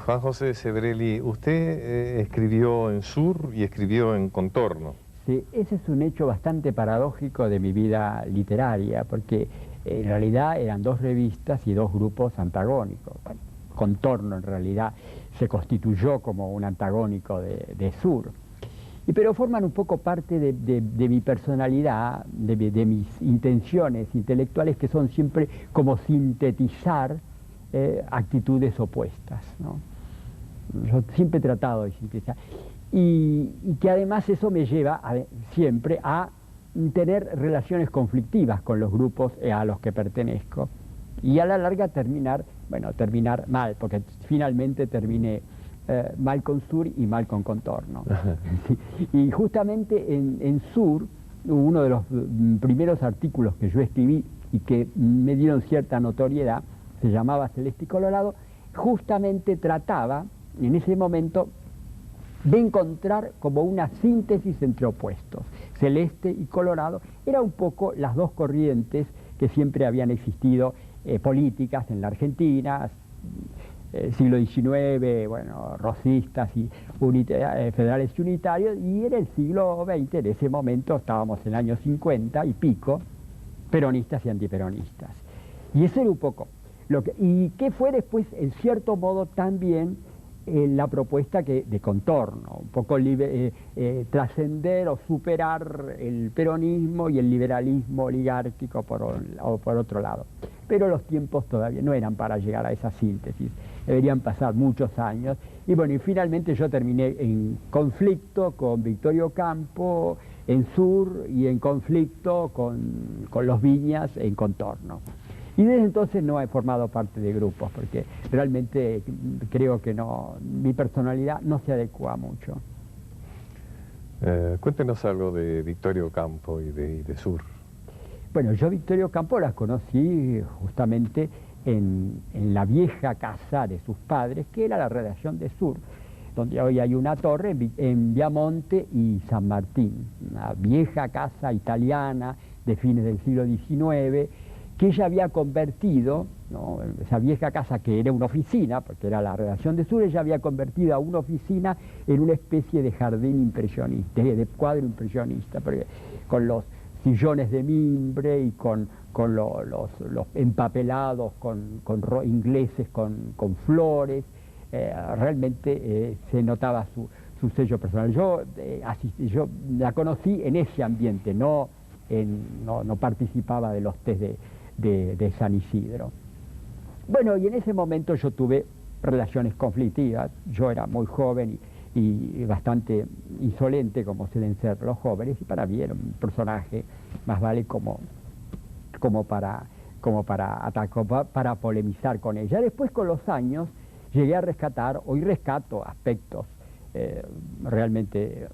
Juan José Sebrelli, usted escribió en Sur y escribió en Contorno. Sí, ese es un hecho bastante paradójico de mi vida literaria, porque en realidad eran dos revistas y dos grupos antagónicos. Bueno, Contorno en realidad se constituyó como un antagónico de Sur, pero forman un poco parte de mi personalidad, de mis intenciones intelectuales, que son siempre como sintetizar actitudes opuestas, ¿no? Yo siempre he tratado de sintetizar. Y que además eso me lleva siempre a tener relaciones conflictivas con los grupos a los que pertenezco. Y a la larga terminar mal, porque finalmente terminé mal con Sur y mal con Contorno. Y justamente en Sur, uno de los primeros artículos que yo escribí y que me dieron cierta notoriedad, se llamaba Celeste y Colorado, justamente trataba en ese momento de encontrar como una síntesis entre opuestos. Celeste y Colorado eran un poco las dos corrientes que siempre habían existido políticas en la Argentina, siglo XIX, bueno, rosistas y federales y unitarios, y en el siglo XX, en ese momento estábamos en el año 50 y pico, peronistas y antiperonistas. Y eso era un poco y que fue después, en cierto modo, también la propuesta de Contorno, un poco trascender o superar el peronismo y el liberalismo oligárquico por otro lado. Pero los tiempos todavía no eran para llegar a esa síntesis, deberían pasar muchos años. Y bueno, y finalmente yo terminé en conflicto con Victorio Campo en Sur y en conflicto con los Viñas en Contorno. Y desde entonces no he formado parte de grupos, porque realmente creo que mi personalidad no se adecua mucho. Cuéntenos algo de Victorio Campo y de Sur. Bueno, yo Victorio Campo las conocí justamente en la vieja casa de sus padres, que era la redacción de Sur, donde hoy hay una torre en Viamonte y San Martín, una vieja casa italiana de fines del siglo XIX, que ella había convertido, ¿no? Esa vieja casa, que era una oficina, porque era la redacción de Sur, ella había convertido a una oficina en una especie de jardín impresionista, de cuadro impresionista, porque con los sillones de mimbre y con los empapelados ingleses con flores, realmente se notaba su sello personal. Yo la conocí en ese ambiente, no participaba de los test de San Isidro. Bueno, y en ese momento yo tuve relaciones conflictivas. Yo era muy joven y bastante insolente, como suelen ser los jóvenes, y para mí era un personaje más vale como para polemizar con ella. Después, con los años, llegué a rescatar, hoy rescato aspectos realmente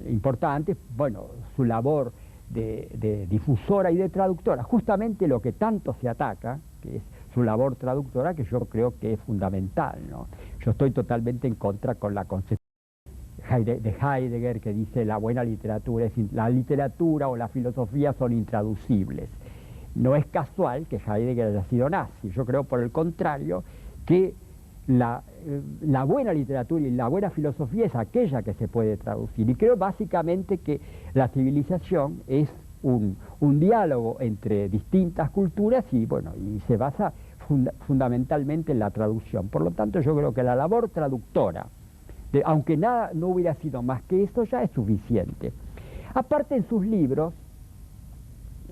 importantes. Bueno, su labor de difusora y de traductora, justamente lo que tanto se ataca, que es su labor traductora, que yo creo que es fundamental, ¿no? Yo estoy totalmente en contra con la concepción de Heidegger, que dice la buena literatura, la literatura o la filosofía son intraducibles. No es casual que Heidegger haya sido nazi. Yo creo, por el contrario, que la buena literatura y la buena filosofía es aquella que se puede traducir. Y creo básicamente que la civilización es un diálogo entre distintas culturas y se basa fundamentalmente en la traducción. Por lo tanto, yo creo que la labor traductora, aunque nada no hubiera sido más que eso, ya es suficiente. Aparte, en sus libros,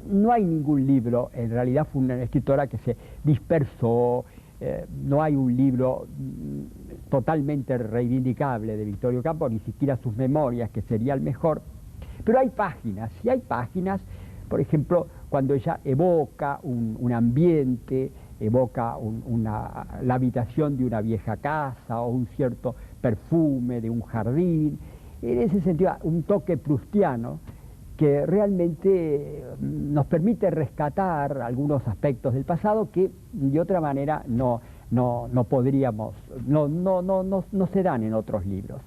no hay ningún libro, en realidad fue una escritora que se dispersó, no hay un libro totalmente reivindicable de Victorio Campo, ni siquiera sus memorias, que sería el mejor, pero hay páginas, y hay páginas, por ejemplo, cuando ella evoca un ambiente, evoca la habitación de una vieja casa o un cierto perfume de un jardín, en ese sentido un toque proustiano que realmente nos permite rescatar algunos aspectos del pasado que de otra manera no podríamos, no se dan en otros libros.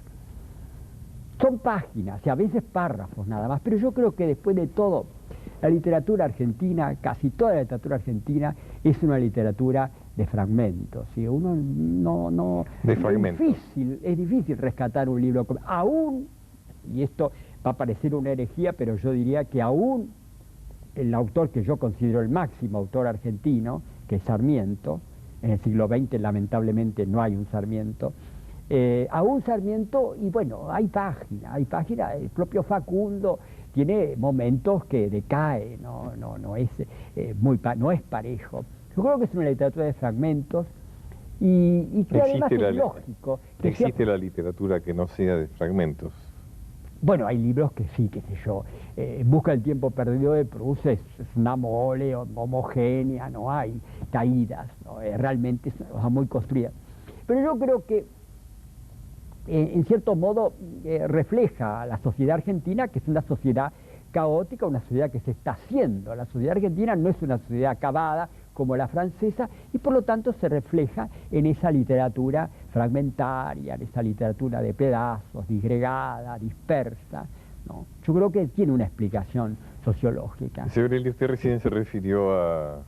Son páginas y a veces párrafos nada más, pero yo creo que después de todo, la literatura argentina, casi toda la literatura argentina, es una literatura de fragmentos. ¿Sí? Uno no De fragmentos. Es difícil rescatar un libro, aún, y esto va a parecer una herejía, pero yo diría que aún el autor que yo considero el máximo autor argentino, que es Sarmiento, en el siglo XX lamentablemente no hay un Sarmiento, aún Sarmiento, y bueno, hay páginas, el propio Facundo tiene momentos que decae, no es parejo. Yo creo que es una literatura de fragmentos y que además es lógico. ¿Existe la literatura que no sea de fragmentos? Bueno, hay libros que sí, qué sé yo. Busca el tiempo perdido de Proust es una mole homogénea, no hay caídas, ¿no? Realmente es una cosa muy construida. Pero yo creo que en cierto modo refleja a la sociedad argentina, que es una sociedad caótica, una sociedad que se está haciendo. La sociedad argentina no es una sociedad acabada como la francesa y por lo tanto se refleja en esa literatura fragmentaria, en esa literatura de pedazos, disgregada, dispersa, ¿no? Yo creo que tiene una explicación sociológica. Señor Eli, usted recién se refirió a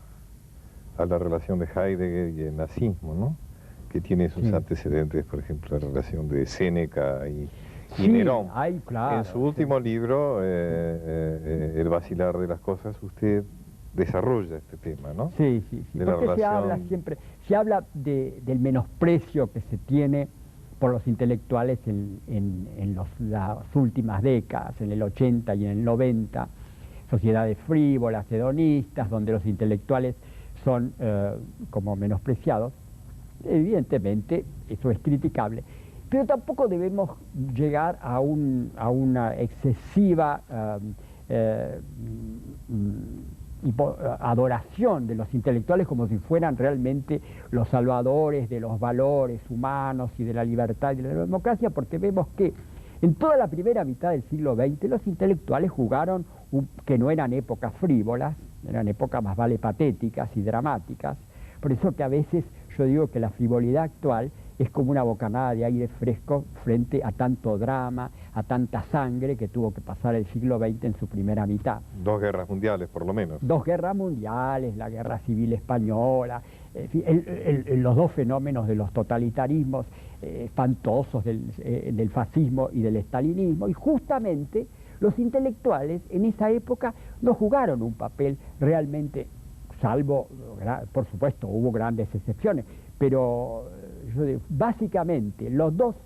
la relación de Heidegger y el nazismo, ¿no? Que tiene sus antecedentes, por ejemplo, la relación de Séneca y Nerón. Claro, en su último libro, El vacilar de las cosas, usted desarrolla este tema, ¿no? Sí. De porque se habla del menosprecio que se tiene por los intelectuales en las últimas décadas, en el 80 y en el 90, sociedades frívolas, hedonistas, donde los intelectuales son como menospreciados. Evidentemente, eso es criticable, pero tampoco debemos llegar a una excesiva adoración de los intelectuales como si fueran realmente los salvadores de los valores humanos y de la libertad y de la democracia, porque vemos que en toda la primera mitad del siglo XX los intelectuales jugaron, que no eran épocas frívolas, eran épocas más vale patéticas y dramáticas. Por eso que a veces yo digo que la frivolidad actual es como una bocanada de aire fresco frente a tanto drama, a tanta sangre que tuvo que pasar el siglo XX en su primera mitad. 2 guerras mundiales, por lo menos. 2 guerras mundiales, la guerra civil española, los 2 fenómenos de los totalitarismos espantosos del fascismo y del estalinismo, y justamente los intelectuales en esa época no jugaron un papel realmente, salvo, por supuesto, hubo grandes excepciones, pero básicamente los 2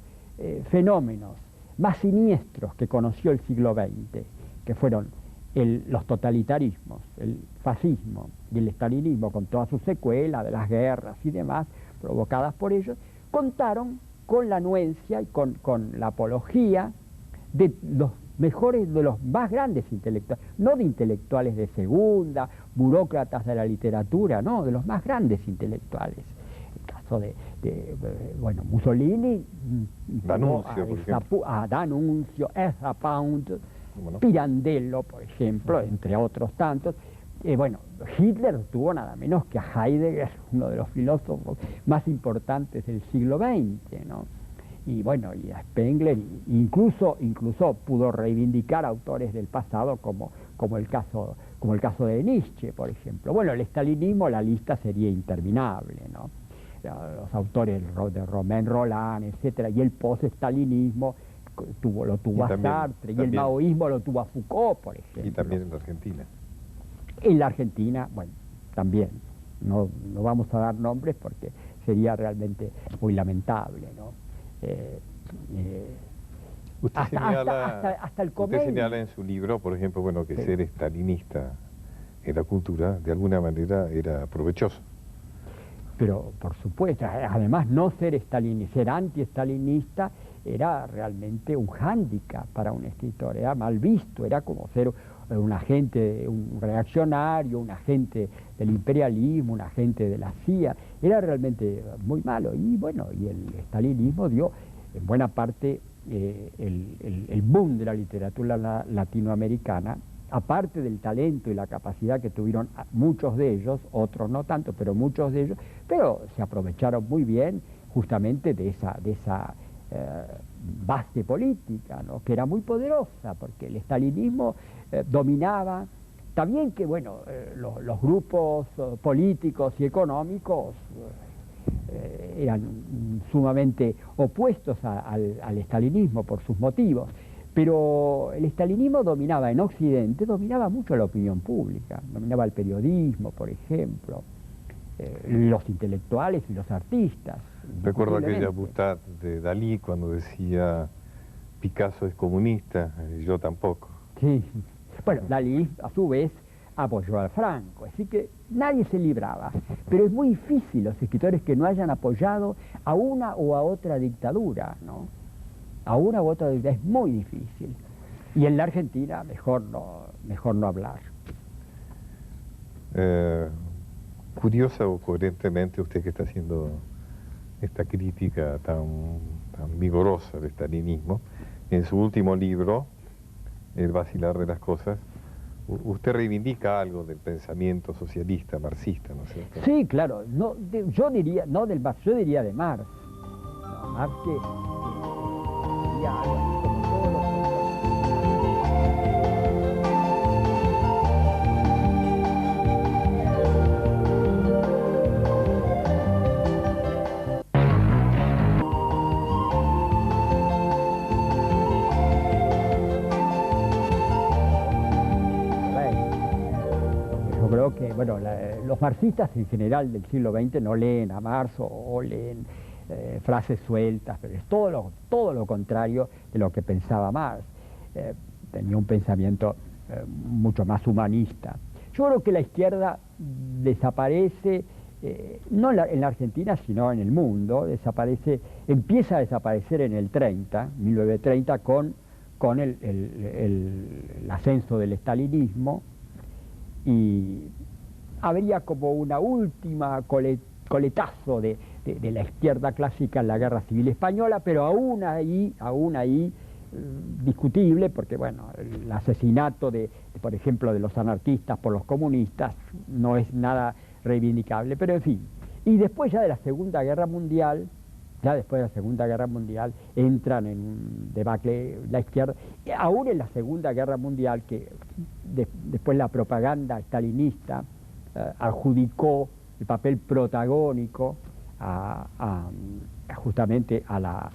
fenómenos más siniestros que conoció el siglo XX, que fueron los totalitarismos, el fascismo y el estalinismo, con toda su secuela de las guerras y demás provocadas por ellos, contaron con la anuencia y con la apología de los mejores, de los más grandes intelectuales, no de intelectuales de segunda, burócratas de la literatura, no, de los más grandes intelectuales. El caso de Mussolini, D'Annunzio, Ezra Pound, Pirandello, por ejemplo, entre otros tantos. Hitler tuvo nada menos que a Heidegger, uno de los filósofos más importantes del siglo XX, ¿no? Y a Spengler, incluso pudo reivindicar autores del pasado como el caso de Nietzsche, por ejemplo. Bueno, el estalinismo, la lista sería interminable, ¿no? Los autores de Romain Rolland, etcétera, y el post-estalinismo lo tuvo a Sartre, y el maoísmo lo tuvo a Foucault, por ejemplo. Y también en la Argentina. En la Argentina, también. No vamos a dar nombres porque sería realmente muy lamentable, ¿no? Usted señala en su libro, por ejemplo, que ser estalinista en la cultura de alguna manera era provechoso. Pero por supuesto, además no ser anti-estalinista era realmente un hándicap para un escritor, era mal visto, era como ser un agente, un reaccionario, un agente del imperialismo, un agente de la CIA, era realmente muy malo. Y el estalinismo dio en buena parte el boom de la literatura latinoamericana, aparte del talento y la capacidad que tuvieron muchos de ellos, otros no tanto, pero muchos de ellos, pero se aprovecharon muy bien justamente de esa base política, ¿no? Que era muy poderosa, porque el estalinismo dominaba Está bien que, bueno, los grupos políticos y económicos eran sumamente opuestos al estalinismo por sus motivos, pero el estalinismo dominaba en Occidente, dominaba mucho la opinión pública, dominaba el periodismo, por ejemplo, los intelectuales y los artistas. Recuerdo aquella butad de Dalí cuando decía Picasso es comunista, yo tampoco. Sí, bueno, Dalí a su vez apoyó a Franco, así que nadie se libraba, pero es muy difícil los escritores que no hayan apoyado a una o a otra dictadura, ¿no? A una u otra dictadura es muy difícil, y en la Argentina mejor no hablar. Curiosa o coherentemente usted que está haciendo esta crítica tan vigorosa del estalinismo, en su último libro, El vacilar de las cosas, usted reivindica algo del pensamiento socialista, marxista, ¿no es cierto? Sí, claro, yo diría, no del Marx, yo diría de Marx. No, Marx que diría algo así como todos los Yo creo que, bueno, los marxistas en general del siglo XX no leen a Marx o leen frases sueltas, pero es todo lo contrario de lo que pensaba Marx. Tenía un pensamiento mucho más humanista. Yo creo que la izquierda desaparece, no en la Argentina, sino en el mundo, empieza a desaparecer en el 1930, con el ascenso del estalinismo, y habría como una última coletazo de la izquierda clásica en la Guerra Civil Española, pero aún ahí discutible, porque bueno, el asesinato por ejemplo, de los anarquistas por los comunistas no es nada reivindicable, pero en fin. Y después ya de la Segunda Guerra Mundial, entran en un debacle la izquierda, aún en la Segunda Guerra Mundial, que después la propaganda stalinista adjudicó el papel protagónico justamente a la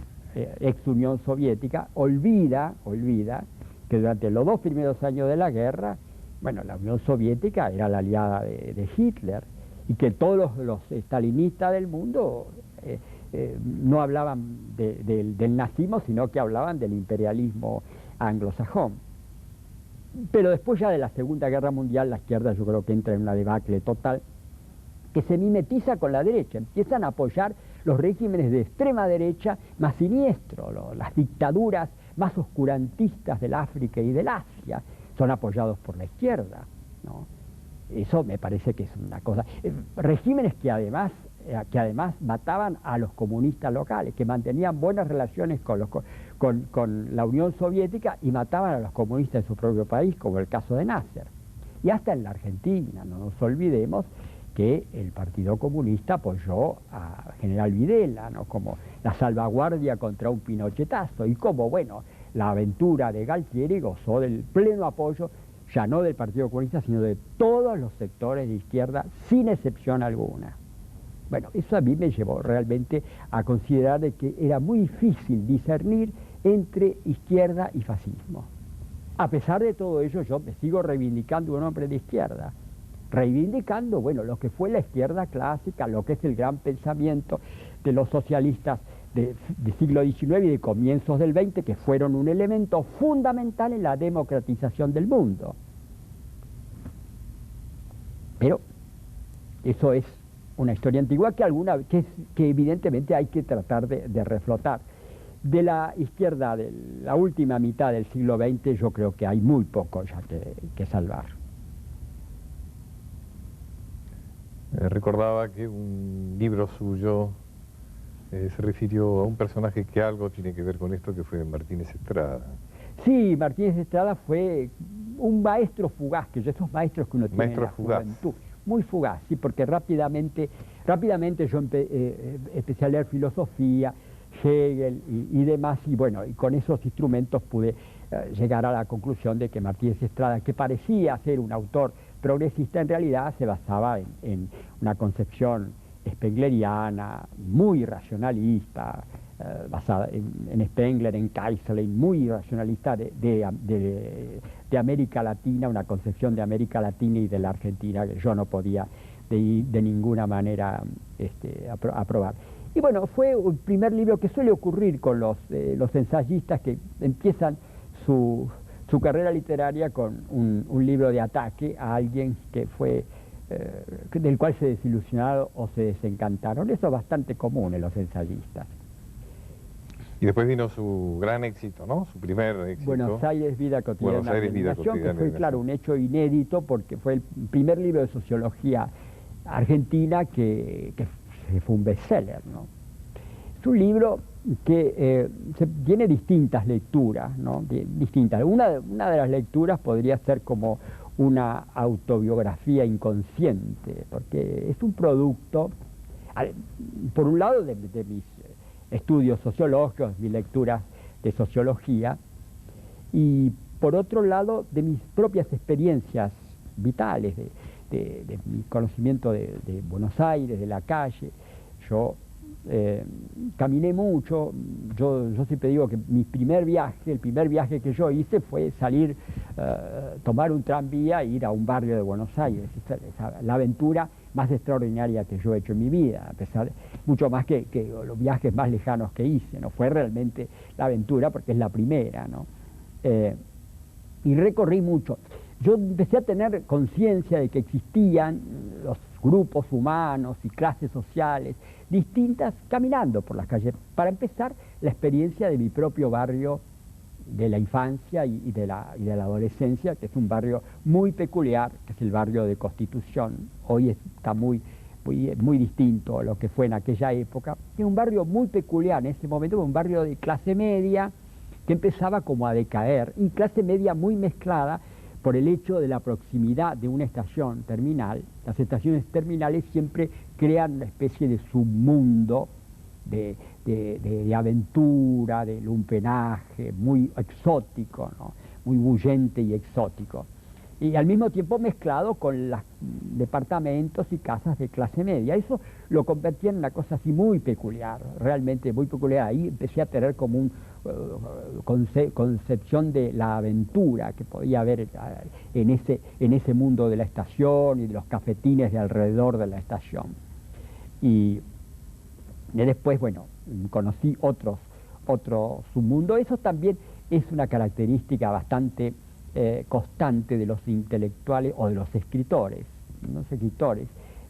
ex Unión Soviética, olvida que durante los 2 primeros años de la guerra, bueno, la Unión Soviética era la aliada de Hitler, y que todos los stalinistas del mundo no hablaban del nazismo, sino que hablaban del imperialismo anglosajón. Pero después ya de la Segunda Guerra Mundial, la izquierda yo creo que entra en una debacle total, que se mimetiza con la derecha, empiezan a apoyar los regímenes de extrema derecha más siniestros, las dictaduras más oscurantistas del África y del Asia, son apoyados por la izquierda, ¿no? Eso me parece que es una cosa. Regímenes que además mataban a los comunistas locales, que mantenían buenas relaciones con la Unión Soviética y mataban a los comunistas de su propio país, como el caso de Nasser. Y hasta en la Argentina, no nos olvidemos que el Partido Comunista apoyó a General Videla, ¿no? Como la salvaguardia contra un pinochetazo, y como, bueno, la aventura de Galtieri gozó del pleno apoyo, ya no del Partido Comunista, sino de todos los sectores de izquierda, sin excepción alguna. Bueno, eso a mí me llevó realmente a considerar de que era muy difícil discernir entre izquierda y fascismo. A pesar de todo ello, yo me sigo reivindicando un hombre de izquierda, reivindicando, bueno, lo que fue la izquierda clásica, lo que es el gran pensamiento de los socialistas del siglo XIX y de comienzos del XX, que fueron un elemento fundamental en la democratización del mundo. Pero eso es una historia antigua que evidentemente hay que tratar de reflotar. De la izquierda de la última mitad del siglo XX yo creo que hay muy poco ya que salvar. Recordaba que un libro suyo se refirió a un personaje que algo tiene que ver con esto, que fue Martínez Estrada. Sí, Martínez Estrada fue un maestro fugaz, que esos maestros que uno tiene en la juventud. Muy fugaz, sí, porque rápidamente yo empecé a leer filosofía, Hegel y demás, y bueno, y con esos instrumentos pude llegar a la conclusión de que Martínez Estrada, que parecía ser un autor progresista, en realidad se basaba en una concepción spengleriana, muy racionalista, basada en Spengler, en Keyserlingk, muy racionalista de América Latina, una concepción de América Latina y de la Argentina que yo no podía de ninguna manera aprobar. Y bueno, fue el primer libro que suele ocurrir con los ensayistas que empiezan su carrera literaria con un libro de ataque a alguien que fue del cual se desilusionaron o se desencantaron. Eso es bastante común en los ensayistas. Y después vino su gran éxito, ¿no? Su primer éxito. Buenos Aires, Vida Cotidiana. Buenos Aires, Vida Cotidiana. Que fue, claro, un hecho inédito porque fue el primer libro de sociología argentina que fue un bestseller, ¿no? Es un libro que tiene distintas lecturas, ¿no? Distintas. Una de las lecturas podría ser como una autobiografía inconsciente, porque es un producto, por un lado, de mis estudios sociológicos, mis lecturas de sociología, y por otro lado, de mis propias experiencias vitales, de mi conocimiento de Buenos Aires, de la calle. Yo caminé mucho, yo siempre digo que el primer viaje que yo hice fue salir, tomar un tranvía e ir a un barrio de Buenos Aires. La aventura más extraordinaria que yo he hecho en mi vida, a pesar mucho más que los viajes más lejanos que hice, ¿no? Fue realmente la aventura porque es la primera, ¿no? Y recorrí mucho. Yo empecé a tener conciencia de que existían los grupos humanos y clases sociales distintas caminando por las calles. Para empezar, la experiencia de mi propio barrio de la infancia y de la adolescencia, que es un barrio muy peculiar, que es el barrio de Constitución. Hoy está muy distinto a lo que fue en aquella época. Es un barrio muy peculiar en ese momento, un barrio de clase media que empezaba como a decaer, y clase media muy mezclada por el hecho de la proximidad de una estación terminal. Las estaciones terminales siempre crean una especie de submundo de aventura, de lumpenaje, muy exótico, ¿no? Muy bullente y exótico. Y al mismo tiempo mezclado con los departamentos y casas de clase media. Eso lo convertía en una cosa así muy peculiar, realmente muy peculiar. Ahí empecé a tener como un concepción de la aventura que podía haber en ese mundo de la estación y de los cafetines de alrededor de la estación. Y después, bueno, conocí otro submundo. Eso también es una característica bastante constante de los intelectuales o de los escritores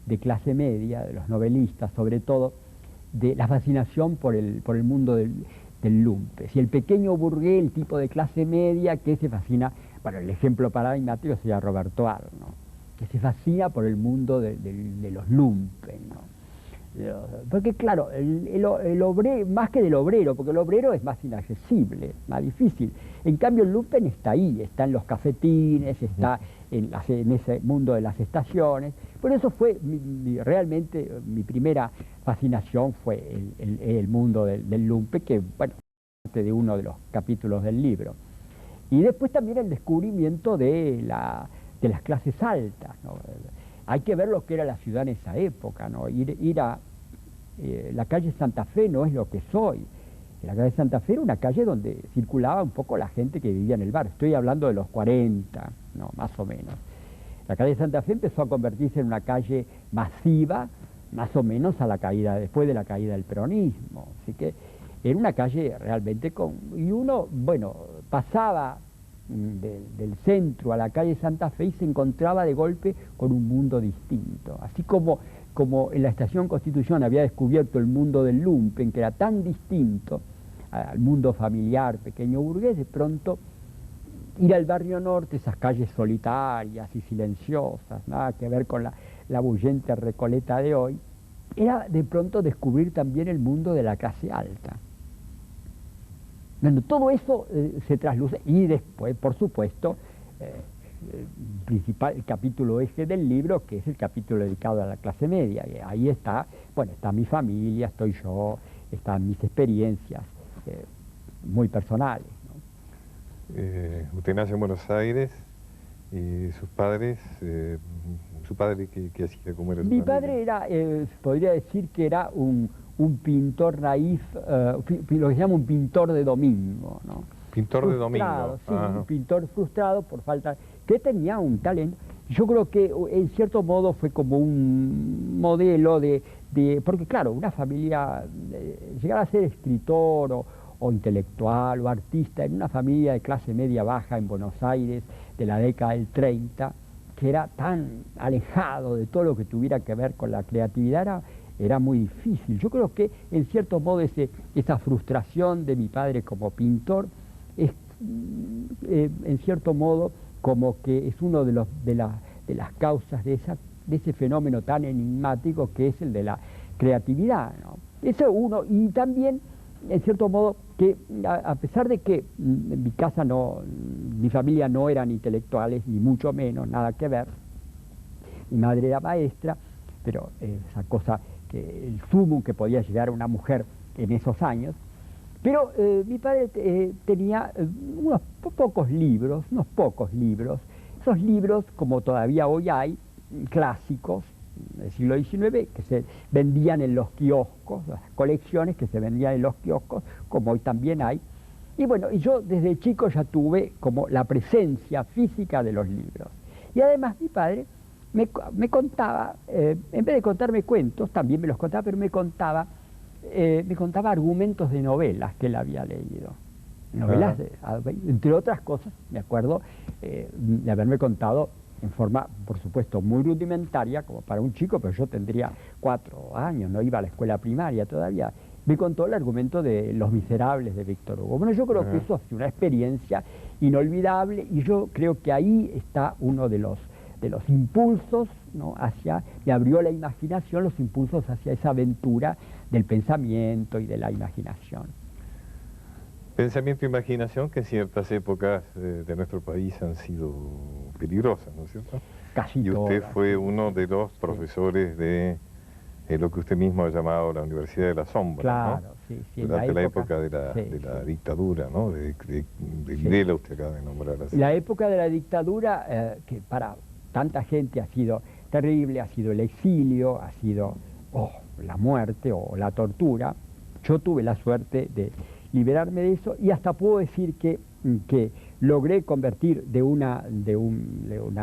de clase media, de los novelistas sobre todo, de la fascinación por el mundo del lumpe. Si el pequeño burgués, el tipo de clase media que se fascina, bueno, el ejemplo paradigmático sería Roberto Arlt, ¿no? Que se fascina por el mundo de los lumpen, ¿no? Porque claro, el obrero, más que del obrero, porque el obrero es más inaccesible, más difícil. En cambio el lumpen está ahí, está en los cafetines, está en ese mundo de las estaciones. Por eso fue realmente mi primera fascinación fue el mundo del lumpen, que bueno, parte de uno de los capítulos del libro. Y después también el descubrimiento de las clases altas, ¿no? Hay que ver lo que era la ciudad en esa época, ¿no? Ir a la calle Santa Fe no es lo que soy. La calle Santa Fe era una calle donde circulaba un poco la gente que vivía en el barrio. Estoy hablando de los 40, ¿no? Más o menos. La calle Santa Fe empezó a convertirse en una calle masiva, más o menos después de la caída del peronismo. Así que era una calle realmente y uno, bueno, pasaba del centro a la calle Santa Fe y se encontraba de golpe con un mundo distinto. Así como en la estación Constitución había descubierto el mundo del lumpen, que era tan distinto al mundo familiar, pequeño burgués, de pronto ir al barrio norte, esas calles solitarias y silenciosas, nada que ver con la bullente Recoleta de hoy, era de pronto descubrir también el mundo de la clase alta. Bueno, todo eso se trasluce, y después, por supuesto, el capítulo eje del libro, que es el capítulo dedicado a la clase media. Y ahí está, bueno, está mi familia, estoy yo, están mis experiencias muy personales, ¿no? Usted nace en Buenos Aires y sus padres, su padre ¿qué hacía? ¿Cómo era su Mi familia? padre era, podría decir que era un pintor naif, lo que se llama un pintor de domingo, ¿no? Pintor de Frustrado, domingo. sí, Ajá. un pintor frustrado por falta, que tenía un talento. Yo creo que en cierto modo fue como un modelo porque claro, una familia, llegar a ser escritor o intelectual o artista en una familia de clase media baja en Buenos Aires de la década del 30, que era tan alejado de todo lo que tuviera que ver con la creatividad, era muy difícil. Yo creo que en cierto modo esa frustración de mi padre como pintor es en cierto modo como que es uno de las causas de ese fenómeno tan enigmático que es el de la creatividad, ¿no? Eso uno, y también en cierto modo que a pesar de que en mi casa mi familia no eran intelectuales, ni mucho menos, nada que ver, mi madre era maestra, pero esa cosa, el sumum que podía llegar a una mujer en esos años. Pero mi padre tenía unos pocos libros, esos libros, como todavía hoy hay, clásicos del siglo XIX, que se vendían en los kioscos, las colecciones que se vendían en los kioscos, como hoy también hay. Y bueno, y yo desde chico ya tuve como la presencia física de los libros. Y además mi padre me contaba, en vez de contarme cuentos, también me los contaba, pero me contaba argumentos de novelas que él había leído. Novelas, entre otras cosas, me acuerdo de haberme contado en forma, por supuesto, muy rudimentaria, como para un chico, pero yo tendría 4 años, no iba a la escuela primaria todavía. Me contó el argumento de Los Miserables de Víctor Hugo. Bueno, yo creo que eso es una experiencia inolvidable y yo creo que ahí está uno de los impulsos, ¿no? Me abrió la imaginación, los impulsos hacia esa aventura del pensamiento y de la imaginación. Pensamiento e imaginación que en ciertas épocas de nuestro país han sido peligrosas, ¿no es cierto? Casi y usted todas, fue sí. uno de los profesores de lo que usted mismo ha llamado la Universidad de la Sombra, Claro, ¿no? sí. Durante la época de la dictadura, ¿no? De Videla, usted acaba de nombrar así. La época de la dictadura, que para tanta gente ha sido terrible, ha sido el exilio, ha sido la muerte o la tortura. Yo tuve la suerte de liberarme de eso y hasta puedo decir que logré convertir de una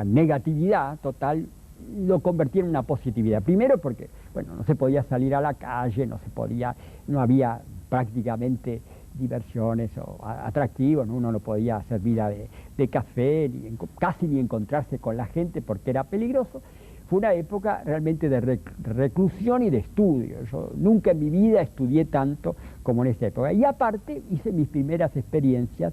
negatividad total, lo convertí en una positividad. Primero porque, bueno, no se podía salir a la calle, no había prácticamente diversiones o atractivos, ¿no? Uno no podía hacer vida de café, casi ni encontrarse con la gente porque era peligroso. Fue una época realmente de reclusión y de estudio. Yo nunca en mi vida estudié tanto como en esta época. Y aparte hice mis primeras experiencias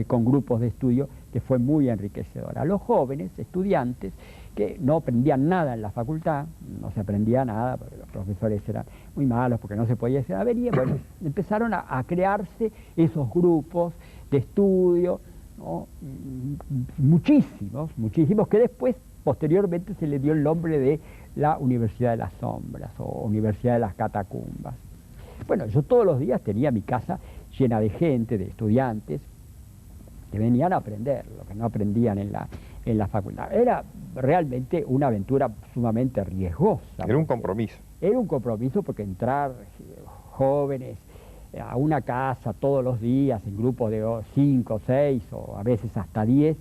con grupos de estudio, que fue muy enriquecedora. Los jóvenes estudiantes que no aprendían nada en la facultad, no se aprendía nada, porque los profesores eran muy malos, porque no se podía hacer avería, bueno, empezaron a crearse esos grupos de estudio, ¿no? Muchísimos, que después, posteriormente, se le dio el nombre de la Universidad de las Sombras o Universidad de las Catacumbas. Bueno, yo todos los días tenía mi casa llena de gente, de estudiantes, que venían a aprender lo que no aprendían en la facultad. Era realmente una aventura sumamente riesgosa. Era un compromiso. Era un compromiso porque entrar jóvenes a una casa todos los días en grupos de 5, 6 o a veces hasta 10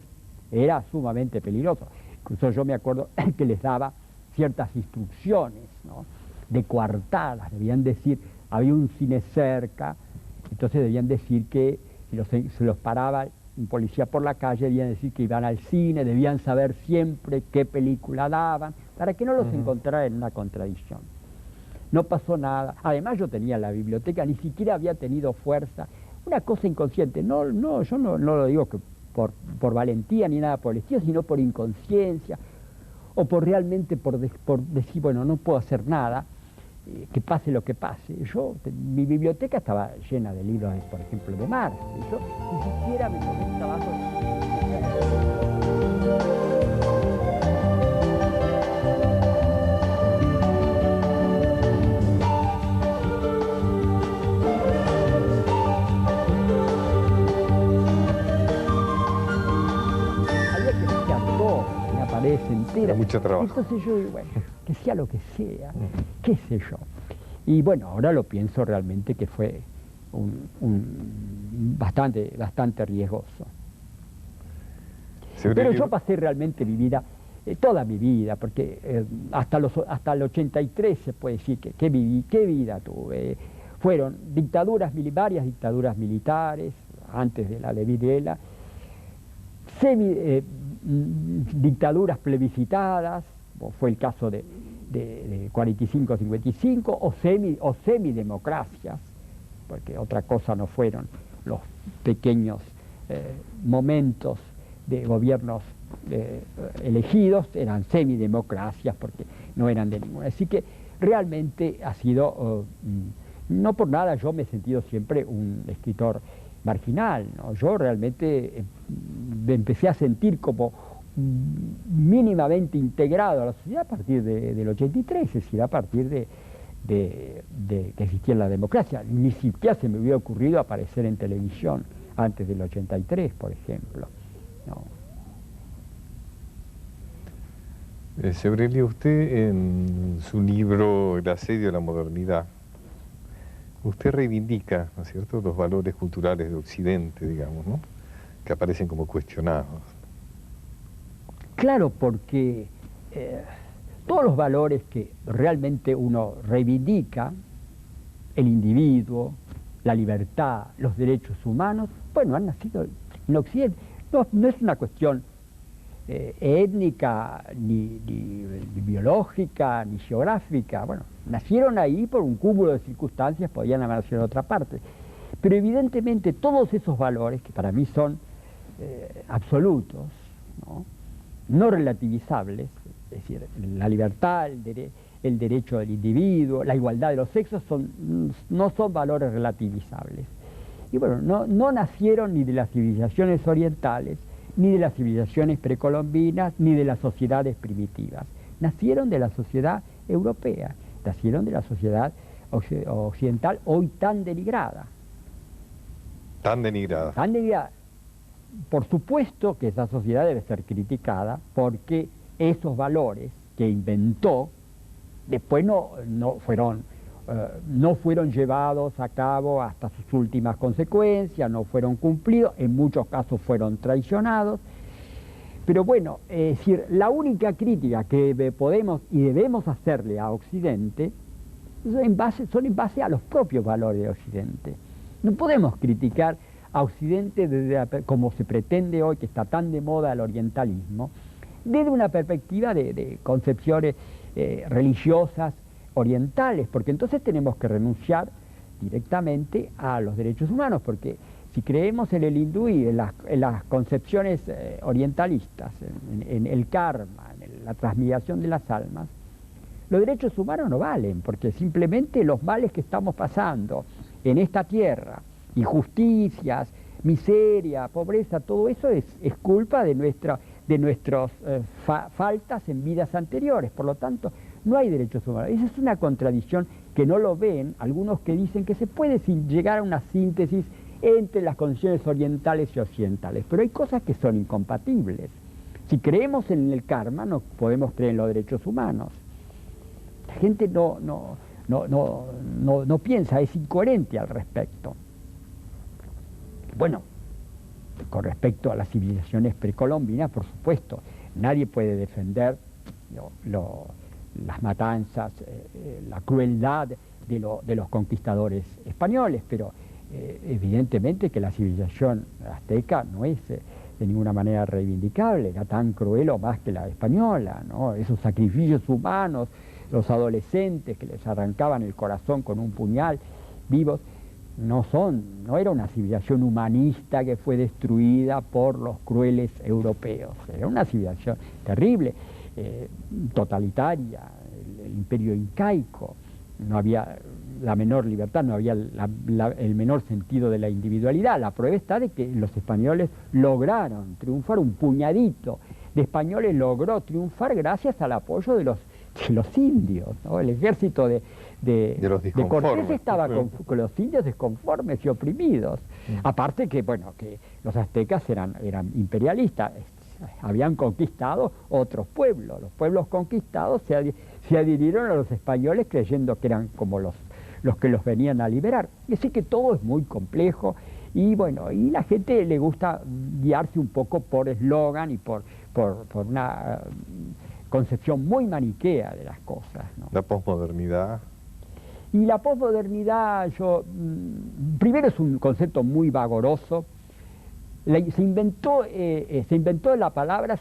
era sumamente peligroso. Incluso yo me acuerdo que les daba ciertas instrucciones, ¿no? De coartadas, debían decir, había un cine cerca, entonces debían decir que si se los paraba un policía por la calle, debían decir que iban al cine, debían saber siempre qué película daban, para que no los encontrara en una contradicción. No pasó nada. Además yo tenía la biblioteca, ni siquiera había tenido fuerza. Una cosa inconsciente. Yo no lo digo que por valentía ni nada por el estilo, sino por inconsciencia o realmente por decir, bueno, no puedo hacer nada, que pase lo que pase. Mi biblioteca estaba llena de libros, por ejemplo, de Marx. Y yo ni siquiera me tomé el trabajo. etcétera. Mucho trabajo. Entonces yo digo, bueno, que sea lo que sea, qué sé yo. Y bueno, ahora lo pienso realmente que fue bastante riesgoso. Pero yo pasé realmente mi vida, toda mi vida, porque hasta el 83 se puede decir que qué vida tuve. Fueron varias dictaduras militares, antes de la de Videla, dictaduras plebiscitadas, como fue el caso de 45-55, o semidemocracias, porque otra cosa no fueron los pequeños momentos de gobiernos elegidos, eran semidemocracias porque no eran de ninguna. Así que realmente ha sido, no por nada yo me he sentido siempre un escritor marginal, ¿no? Yo realmente me empecé a sentir como mínimamente integrado a la sociedad a partir del 83, es decir, a partir de que existía la democracia. Ni siquiera se me hubiera ocurrido aparecer en televisión antes del 83, por ejemplo. No. Sebrelli, usted en su libro El asedio a la modernidad, usted reivindica, ¿no es cierto?, los valores culturales de Occidente, digamos, ¿no?, que aparecen como cuestionados. Claro, porque todos los valores que realmente uno reivindica, el individuo, la libertad, los derechos humanos, bueno, han nacido en Occidente. No es una cuestión étnica, ni biológica, ni geográfica. Bueno, nacieron ahí por un cúmulo de circunstancias, podían haber nacido en otra parte. Pero evidentemente todos esos valores, que para mí son absolutos, no relativizables, es decir, la libertad, el derecho del individuo, la igualdad de los sexos, no son valores relativizables. Y bueno, no nacieron ni de las civilizaciones orientales, ni de las civilizaciones precolombinas, ni de las sociedades primitivas. Nacieron de la sociedad europea, nacieron de la sociedad occidental hoy tan denigrada. Tan denigrada. Tan denigrada. Por supuesto que esa sociedad debe ser criticada porque esos valores que inventó después no fueron llevados a cabo hasta sus últimas consecuencias, no fueron cumplidos, en muchos casos fueron traicionados. Pero bueno, es decir, la única crítica que podemos y debemos hacerle a Occidente son en base a los propios valores de Occidente. No podemos criticar a Occidente como se pretende hoy, que está tan de moda el orientalismo, desde una perspectiva de concepciones religiosas orientales, porque entonces tenemos que renunciar directamente a los derechos humanos, porque si creemos en el hindú y en las concepciones orientalistas, en el karma, en la transmigración de las almas, los derechos humanos no valen, porque simplemente los males que estamos pasando en esta tierra, injusticias, miseria, pobreza, todo eso es culpa de nuestras faltas en vidas anteriores. Por lo tanto, no hay derechos humanos. Esa es una contradicción que no lo ven algunos que dicen que se puede llegar a una síntesis entre las condiciones orientales y occidentales, pero hay cosas que son incompatibles. Si creemos en el karma, no podemos creer en los derechos humanos. La gente no piensa, es incoherente al respecto. Bueno, con respecto a las civilizaciones precolombinas, por supuesto, nadie puede defender las matanzas, la crueldad de los conquistadores españoles, pero evidentemente que la civilización azteca no es de ninguna manera reivindicable, era tan cruel o más que la española, ¿no? Esos sacrificios humanos, los adolescentes que les arrancaban el corazón con un puñal vivos, no era una civilización humanista que fue destruida por los crueles europeos, era una civilización terrible, totalitaria, el imperio incaico, no había la menor libertad, no había el menor sentido de la individualidad. La prueba está de que los españoles lograron triunfar, un puñadito de españoles logró triunfar gracias al apoyo de los indios, ¿no? El ejército de Cortés estaba con los indios desconformes y oprimidos. Aparte que, bueno, que los aztecas eran imperialistas, habían conquistado otros pueblos. Los pueblos conquistados se adhirieron a los españoles creyendo que eran como los que los venían a liberar. Y así que todo es muy complejo y bueno, y la gente le gusta guiarse un poco por eslogan y por una concepción muy maniquea de las cosas, ¿no? La posmodernidad. Y la posmodernidad, primero es un concepto muy vagoroso. Se inventó la palabra,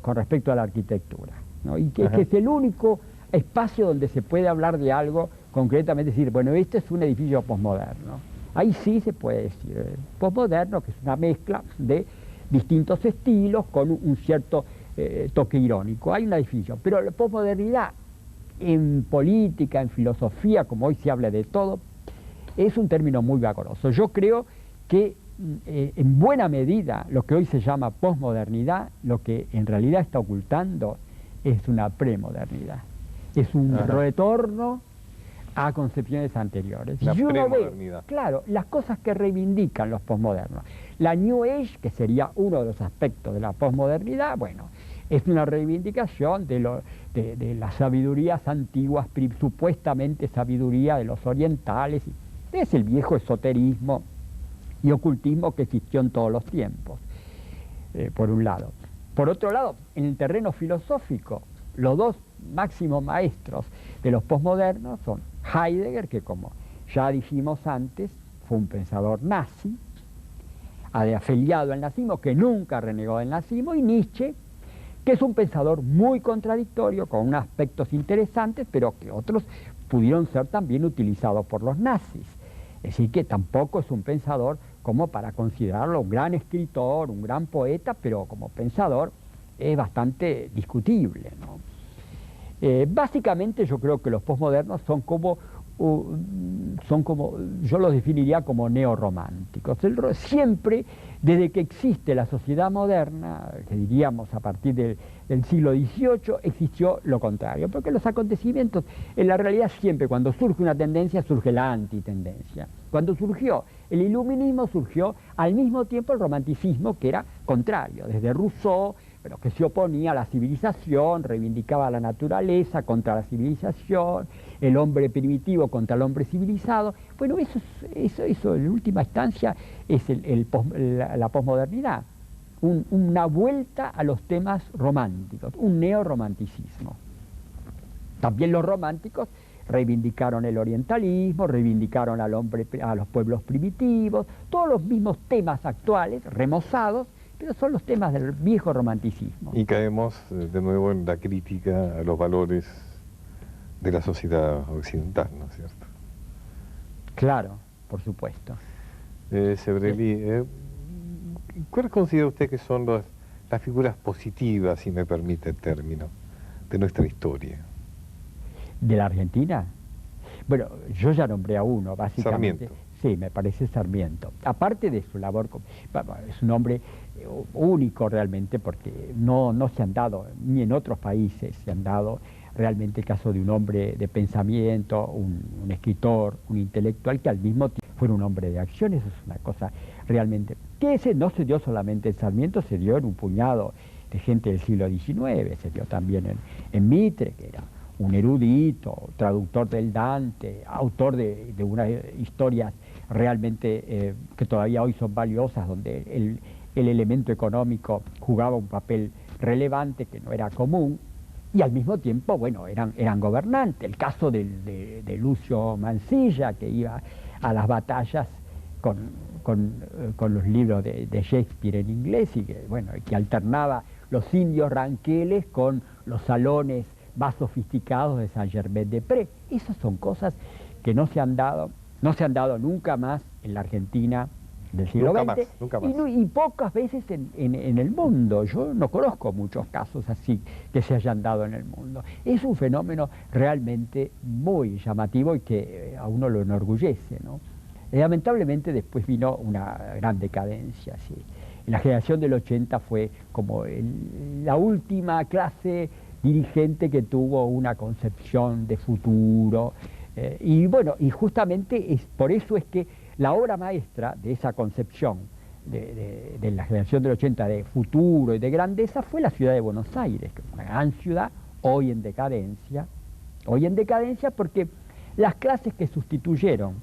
con respecto a la arquitectura, ¿no? Y que es el único espacio donde se puede hablar de algo concretamente, decir, bueno, este es un edificio posmoderno. Ahí sí se puede decir posmoderno, que es una mezcla de distintos estilos con un cierto toque irónico. Hay una definición, pero la posmodernidad en política, en filosofía, como hoy se habla de todo, es un término muy vagoroso. Yo creo que en buena medida lo que hoy se llama posmodernidad, lo que en realidad está ocultando es una premodernidad. Es un retorno a concepciones anteriores. La y uno ve, premodernidad. claro, las cosas que reivindican los posmodernos. La New Age, que sería uno de los aspectos de la posmodernidad, bueno, es una reivindicación de las sabidurías antiguas, supuestamente sabiduría de los orientales. Es el viejo esoterismo y ocultismo que existió en todos los tiempos, por un lado. Por otro lado, en el terreno filosófico, los dos máximos maestros de los posmodernos son Heidegger, que como ya dijimos antes, fue un pensador nazi, afiliado al nazismo, que nunca renegó del nazismo, y Nietzsche, que es un pensador muy contradictorio, con unos aspectos interesantes, pero que otros pudieron ser también utilizados por los nazis. Es decir, que tampoco es un pensador como para considerarlo un gran escritor, un gran poeta, pero como pensador es bastante discutible, ¿no? Básicamente yo creo que los posmodernos son como, yo los definiría como neorrománticos. Siempre, desde que existe la sociedad moderna, que diríamos a partir del siglo XVIII, existió lo contrario, porque los acontecimientos, en la realidad siempre cuando surge una tendencia, surge la antitendencia. Cuando surgió el iluminismo, surgió al mismo tiempo el romanticismo, que era contrario, desde Rousseau, pero que se oponía a la civilización, reivindicaba la naturaleza contra la civilización, el hombre primitivo contra el hombre civilizado. Bueno, eso en última instancia es la posmodernidad, una vuelta a los temas románticos, un neorromanticismo. También los románticos reivindicaron el orientalismo, reivindicaron a los pueblos primitivos, todos los mismos temas actuales, remozados, pero son los temas del viejo romanticismo. Y caemos de nuevo en la crítica a los valores de la sociedad occidental, ¿no es cierto? Claro, por supuesto. Sebrelli, ¿cuáles considera usted que son las figuras positivas, si me permite el término, de nuestra historia? ¿De la Argentina? Bueno, yo ya nombré a uno, básicamente. Sarmiento. Sí, me parece Sarmiento. Aparte de su labor, es un hombre único realmente, porque no se han dado, ni en otros países se han dado realmente el caso de un hombre de pensamiento, un escritor, un intelectual, que al mismo tiempo fuera un hombre de acción. Eso es una cosa realmente, que ese no se dio solamente en Sarmiento, se dio en un puñado de gente del siglo XIX, se dio también en Mitre, que era un erudito, traductor del Dante, autor de unas historias realmente que todavía hoy son valiosas, donde el elemento económico jugaba un papel relevante que no era común, y al mismo tiempo, bueno, eran gobernantes. El caso de Lucio Mansilla, que iba a las batallas con los libros de Shakespeare en inglés, y que alternaba los indios ranqueles con los salones más sofisticados de Saint-Germain-des-Prés. Esas son cosas que no se han dado nunca más en la Argentina del siglo XX, nunca más. Y pocas veces en el mundo. Yo no conozco muchos casos así que se hayan dado en el mundo. Es un fenómeno realmente muy llamativo y que a uno lo enorgullece, ¿no? Lamentablemente después vino una gran decadencia, ¿sí? La generación del 80 fue como la última clase dirigente que tuvo una concepción de futuro, y justamente por eso es que la obra maestra de esa concepción de la generación del 80 de futuro y de grandeza fue la ciudad de Buenos Aires, que es una gran ciudad hoy en decadencia porque las clases que sustituyeron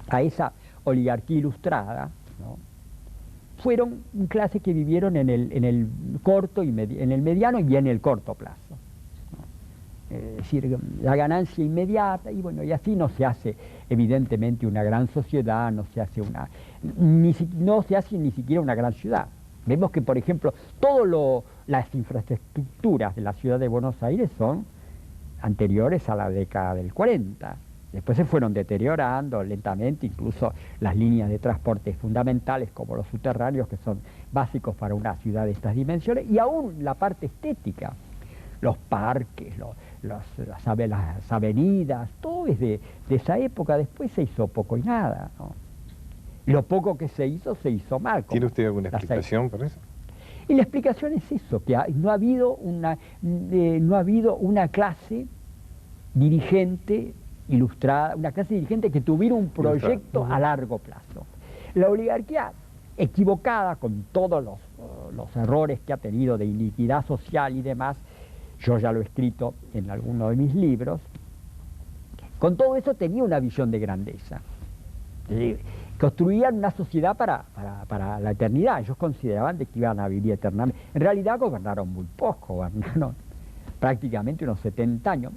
a esa oligarquía ilustrada, ¿no?, fueron clases que vivieron en el corto y en el mediano y en el corto plazo. Es decir, la ganancia inmediata, y bueno, y así no se hace evidentemente una gran sociedad, no se hace ni siquiera una gran ciudad. Vemos que, por ejemplo, las infraestructuras de la ciudad de Buenos Aires son anteriores a la década del 40. Después se fueron deteriorando lentamente, incluso las líneas de transporte fundamentales como los subterráneos, que son básicos para una ciudad de estas dimensiones, y aún la parte estética, los parques, las avenidas, todo es de esa época. Después se hizo poco y nada, ¿no? Lo poco que se hizo mal. ¿Tiene usted alguna explicación por eso? Y la explicación es eso, que no ha habido una clase dirigente ilustrada, una clase dirigente que tuviera un proyecto a largo plazo. La oligarquía, equivocada con todos los errores que ha tenido de iniquidad social y demás, yo ya lo he escrito en alguno de mis libros, con todo eso tenía una visión de grandeza. Construían una sociedad para la eternidad. Ellos consideraban de que iban a vivir eternamente. En realidad gobernaron muy poco, gobernaron prácticamente unos 70 años,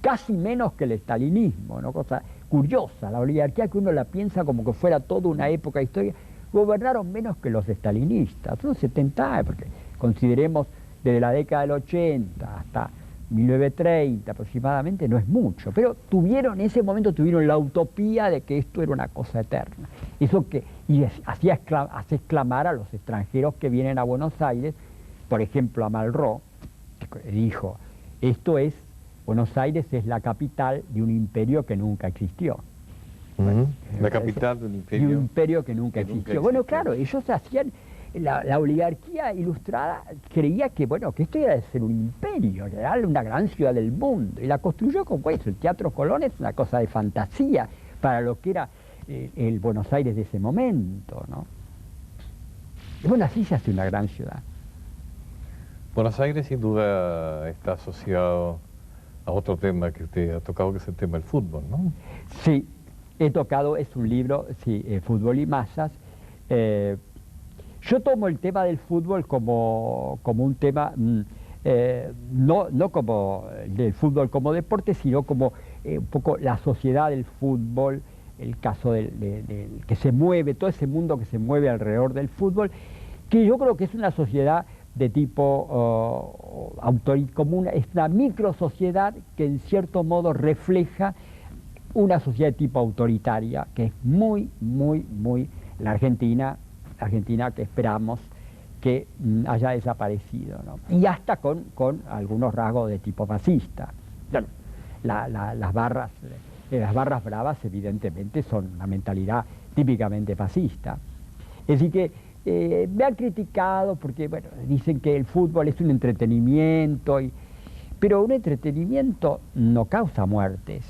casi menos que el estalinismo, ¿no? Cosa curiosa, la oligarquía, que uno la piensa como que fuera toda una época de historia, gobernaron menos que los estalinistas, unos 70 años, porque consideremos desde la década del 80 hasta 1930 aproximadamente, no es mucho, pero en ese momento tuvieron la utopía de que esto era una cosa eterna. Eso hace exclamar a los extranjeros que vienen a Buenos Aires, por ejemplo a Malraux, que dijo, Buenos Aires es la capital de un imperio que nunca existió. Bueno, la capital de un imperio. De un imperio que nunca existió. Bueno, claro, ellos hacían, la oligarquía ilustrada creía que esto iba a ser un imperio, era una gran ciudad del mundo, y la construyó como eso. El Teatro Colón es una cosa de fantasía para lo que era el Buenos Aires de ese momento, ¿no? Y bueno, así se hace una gran ciudad. Buenos Aires sin duda está asociado a otro tema que usted ha tocado, que es el tema del fútbol, ¿no? Sí, he tocado, es un libro, sí, Fútbol y Masas. Yo tomo el tema del fútbol como un tema, no como del fútbol como deporte, sino como un poco la sociedad del fútbol, el caso que se mueve, todo ese mundo que se mueve alrededor del fútbol, que yo creo que es una sociedad de tipo común, es una microsociedad que en cierto modo refleja una sociedad de tipo autoritaria, que es muy la Argentina que esperamos que haya desaparecido, ¿no? Y hasta con algunos rasgos de tipo fascista. Bueno, las barras bravas evidentemente son una mentalidad típicamente fascista. Es decir que me han criticado porque, dicen que el fútbol es un entretenimiento, pero un entretenimiento no causa muertes.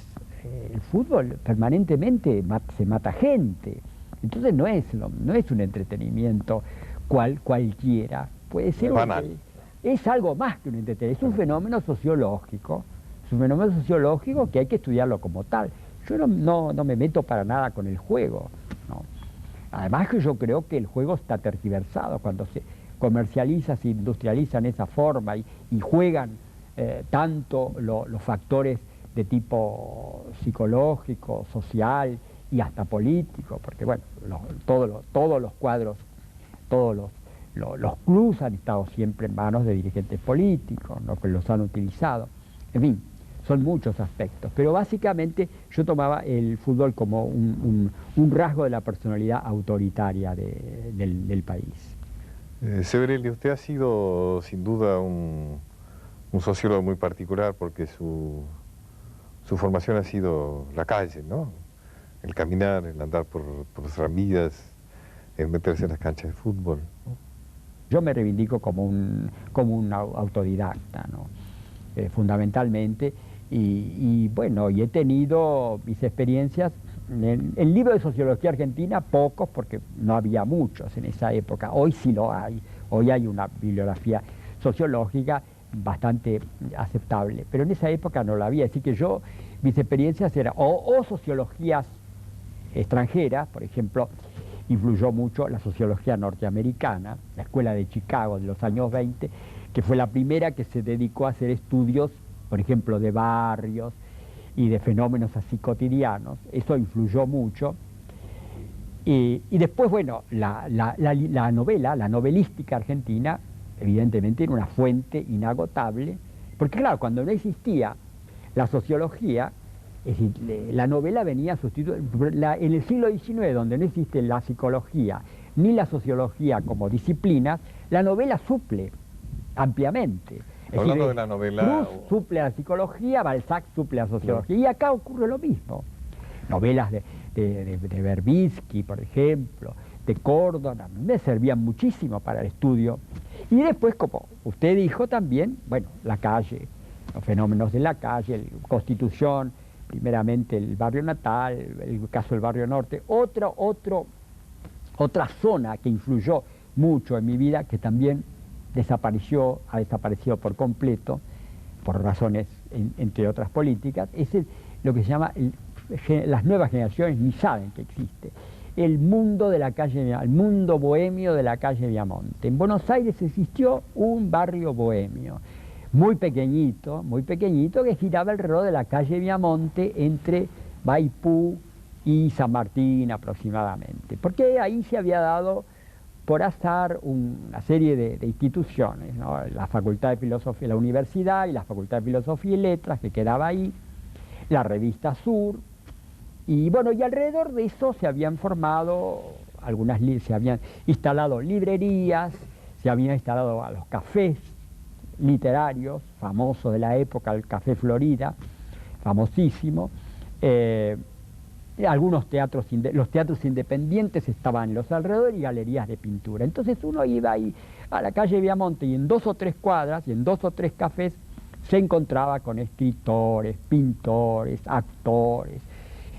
El fútbol permanentemente se mata gente. Entonces no es un entretenimiento cualquiera. Puede ser es algo más que un entretenimiento, es un fenómeno sociológico. Es un fenómeno sociológico que hay que estudiarlo como tal. Yo no me meto para nada con el juego, ¿no? Además que yo creo que el juego está tergiversado cuando se comercializa, se industrializa en esa forma y juegan tanto los factores de tipo psicológico, social y hasta político, porque todos los cuadros, los clubes han estado siempre en manos de dirigentes políticos, ¿no?, que los han utilizado. En fin, son muchos aspectos, pero básicamente yo tomaba el fútbol como un rasgo de la personalidad autoritaria del país. Severelli, usted ha sido sin duda un sociólogo muy particular porque su formación ha sido la calle, ¿no? El caminar, el andar por las ramillas, el meterse en las canchas de fútbol, ¿no? Yo me reivindico como un autodidacta, ¿no? Fundamentalmente, y he tenido mis experiencias En libros de sociología argentina, pocos, porque no había muchos en esa época. Hoy sí lo hay. Hoy hay una bibliografía sociológica bastante aceptable, pero en esa época no la había. Así que mis experiencias eran o sociologías extranjeras, por ejemplo, influyó mucho la sociología norteamericana, la escuela de Chicago de los años 20, que fue la primera que se dedicó a hacer estudios, por ejemplo, de barrios y de fenómenos así cotidianos. Eso influyó mucho. Y después, bueno, la novela, la novelística argentina, evidentemente era una fuente inagotable, porque claro, cuando no existía la sociología, es decir, la novela venía a sustituir, en el siglo XIX, donde no existe la psicología ni la sociología como disciplinas, la novela suple ampliamente. Hablando de la novela... Proust suple a la psicología, Balzac suple a la sociología, y acá ocurre lo mismo. Novelas de Verbitsky, por ejemplo, de Córdoba, me servían muchísimo para el estudio. Y después, como usted dijo también, bueno, la calle, los fenómenos de la calle, Constitución, primeramente el barrio natal, el caso del barrio norte, otra zona que influyó mucho en mi vida, que también ha desaparecido por completo, por razones, entre otras políticas, es lo que se llama, las nuevas generaciones ni saben que existe, el mundo de la calle, el mundo bohemio de la calle Viamonte. En Buenos Aires existió un barrio bohemio, muy pequeñito, que giraba alrededor de la calle Viamonte entre Maipú y San Martín aproximadamente, porque ahí se había dado por azar una serie de instituciones, ¿no? La Facultad de Filosofía, la Universidad y la Facultad de Filosofía y Letras, que quedaba ahí, la revista Sur, y bueno, y alrededor de eso se habían formado se habían instalado librerías, se habían instalado a los cafés literarios famosos de la época, el Café Florida, famosísimo, algunos teatros, los teatros independientes estaban en los alrededores y galerías de pintura. Entonces uno iba ahí a la calle Viamonte y en 2 o 3 cuadras y en 2 o 3 cafés se encontraba con escritores, pintores, actores,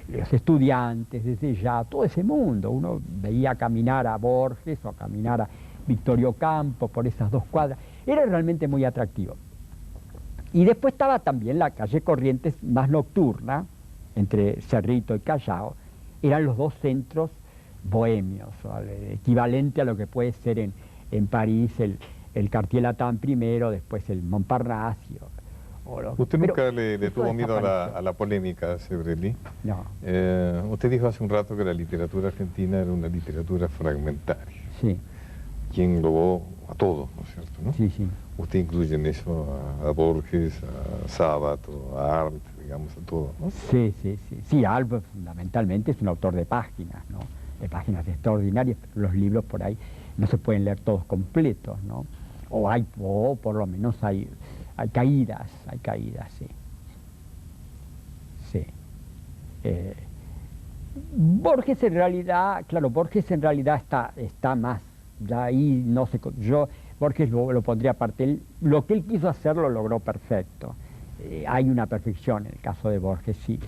los estudiantes, desde ya, todo ese mundo. Uno veía caminar a Borges o caminar a Victorio Campo por esas 2 cuadras. Era realmente muy atractivo. Y después estaba también la calle Corrientes, más nocturna, entre Cerrito y Callao. Eran los 2 centros bohemios, o el equivalente a lo que puede ser en París el Quartier Latin primero, después el Montparnasse. ¿Usted nunca le tuvo miedo a la polémica, Sebrelli? No. Usted dijo hace un rato que la literatura argentina era una literatura fragmentaria. Sí. Que englobó a todos, ¿no es cierto? ¿No? Sí, sí. Usted incluye en eso a Borges, a Sábato, a Arndt, digamos, a todos, ¿no? Sí, sí, sí. Sí, Alba fundamentalmente es un autor de páginas, ¿no? De páginas extraordinarias, pero los libros por ahí no se pueden leer todos completos, ¿no? O por lo menos hay caídas, sí. Sí. Borges en realidad está más, ya ahí no sé, Borges lo pondría aparte, lo que él quiso hacer lo logró perfecto. Hay una perfección en el caso de Borges, sí.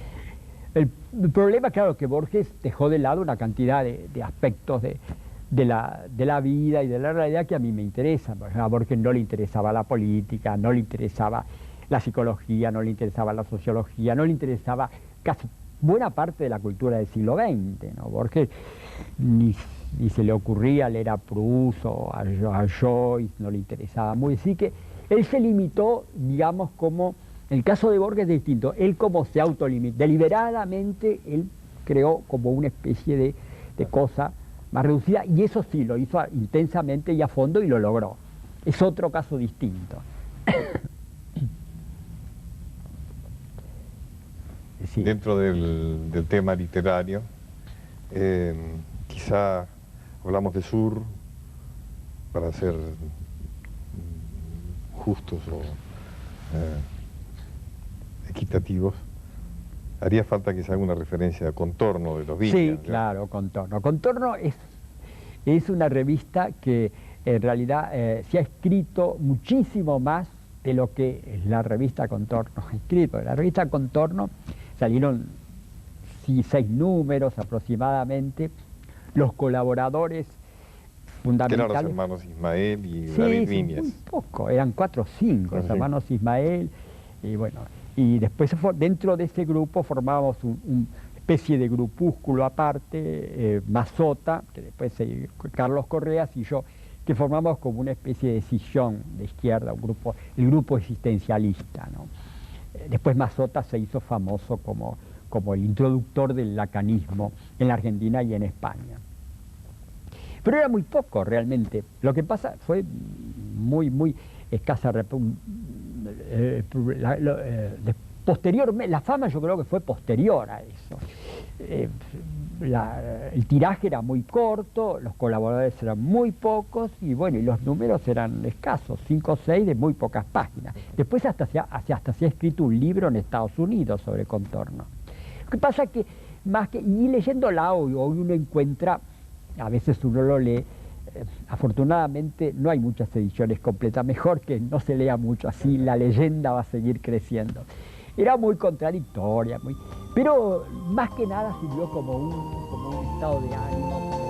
El problema, claro, que Borges dejó de lado una cantidad de aspectos de la vida y de la realidad que a mí me interesan. A Borges no le interesaba la política, no le interesaba la psicología, no le interesaba la sociología, no le interesaba casi buena parte de la cultura del siglo XX, ¿no? Borges ni se le ocurría leer a Proust o a Joyce, no le interesaba muy. Así que él se limitó, digamos, como, en el caso de Borges es distinto, él como se autolimitó, deliberadamente él creó como una especie de cosa más reducida, y eso sí, lo hizo intensamente y a fondo y lo logró. Es otro caso distinto. Sí. Dentro del tema literario, quizá hablamos de Sur para ser justos o equitativos. Haría falta quizá alguna referencia a Contorno de los Viñas. Sí, claro, Contorno. Contorno es una revista que en realidad se ha escrito muchísimo más de lo que la revista Contorno ha escrito. En la revista Contorno salieron 6 números aproximadamente. Los colaboradores Que eran fundamentales... los hermanos Ismael y Sí, David sí, Viñes. muy poco, eran 4 o 5, los Sí. hermanos Ismael, y bueno, y después dentro de ese grupo formábamos una especie de grupúsculo aparte, Mazota, que después Carlos Correas y yo, que formamos como una especie de sillón de izquierda, el grupo existencialista, ¿no? Después Mazota se hizo famoso como el introductor del lacanismo en la Argentina y en España. Pero era muy poco realmente. Lo que pasa fue muy escasa. Posteriormente, la fama yo creo que fue posterior a eso. El tiraje era muy corto, los colaboradores eran muy pocos y bueno, y los números eran escasos, 5 o 6 de muy pocas páginas. Después hasta se ha escrito un libro en Estados Unidos sobre Contorno. Lo que pasa es que, y leyéndola hoy uno encuentra, a veces uno lo lee, afortunadamente no hay muchas ediciones completas, mejor que no se lea mucho, así la leyenda va a seguir creciendo. Era muy contradictoria, pero más que nada sirvió como un estado de ánimo.